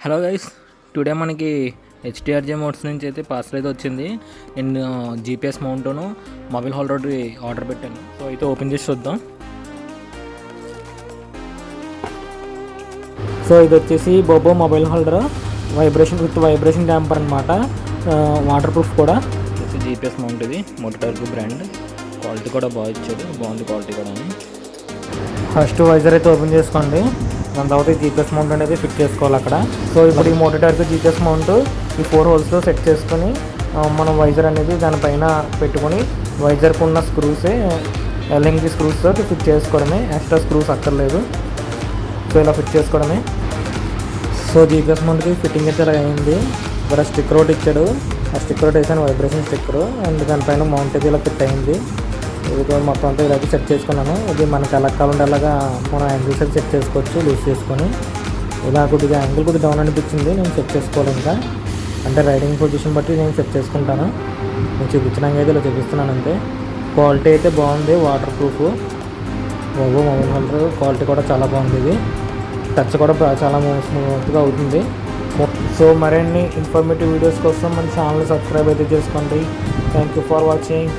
Hello guys, today మనకి హెచ్డిఆర్జే modes నుంచి అయితే పార్సల్ అయితే వచ్చింది. నేను జీపీఎస్ మౌంట్ను మొబైల్ హోల్డర్ ఆర్డర్ పెట్టాను. సో అయితే ఓపెన్ చేసి చూద్దాం. సో ఇది వచ్చేసి బోబో మొబైల్ హోల్డర్ వైబ్రేషన్ డ్యాంపర్ అనమాట. వాటర్ ప్రూఫ్ కూడా. జీపీఎస్ మౌంట్ ఇది మోటోటార్గో బ్రాండ్. క్వాలిటీ కూడా బాగా ఇచ్చాడు, బాగుంది క్వాలిటీ కూడా. ఫస్ట్ వైజర్ అయితే ఓపెన్ చేసుకోండి. దాని తర్వాత ఈ జీపీఎస్ మౌంట్ అనేది ఫిట్ చేసుకోవాలి అక్కడ. సో ఇప్పుడు ఈ మోటోటార్గో జీపీఎస్ మౌంట్ ఈ 4 హోల్స్లో సెట్ చేసుకొని మనం వైజర్ అనేది దానిపైన పెట్టుకొని వైజర్కు ఉన్న స్క్రూసే ఎల్ఎంగి స్క్రూస్తో ఫిట్ చేసుకోవడమే, ఎక్స్ట్రా స్క్రూస్ అక్కర్లేదు. సో ఇలా ఫిట్ చేసుకోవడమే. సో జీపీఎస్ మౌంట్కి ఫిట్టింగ్ అయితే ఇలా అయింది. ఇక్కడ స్టిక్కర్ ఒకటి ఇచ్చాడు, ఆ స్టిక్కర్ ఒకటి వేసాను, వైబ్రేషన్ స్టిక్కర్. అండ్ దానిపైన మౌంట్ అయితే ఇలా ఫిట్ అయింది. ఇది మొత్తం అంతా ఇలాగే సెట్ చేసుకున్నాను. ఇది మనకి ఎలా కావాలంటే అలాగా మనం యాంగిల్స్ అయితే సెట్ చేసుకోవచ్చు, లూజ్ చేసుకొని. ఇలా కొద్దిగా యాంగిల్ కొద్దిగా డౌన్ అనిపించింది, నేను సెట్ చేసుకోవాలి. ఇంకా అంటే రైడింగ్ పొజిషన్ బట్టి నేను సెట్ చేసుకుంటాను. నేను చూపించడానికి అయితే ఇలా చూపిస్తున్నాను అంతే. క్వాలిటీ అయితే బాగుంది, water proof. Mobile holder quality కూడా చాలా బాగుంది. ఇది టచ్ కూడా చాలా స్మూత్గా అవుతుంది. సో మరిన్ని ఇన్ఫర్మేటివ్ వీడియోస్ కోసం మన ఛానల్ సబ్స్క్రైబ్ అయితే చేసుకోండి. Thank you for watching.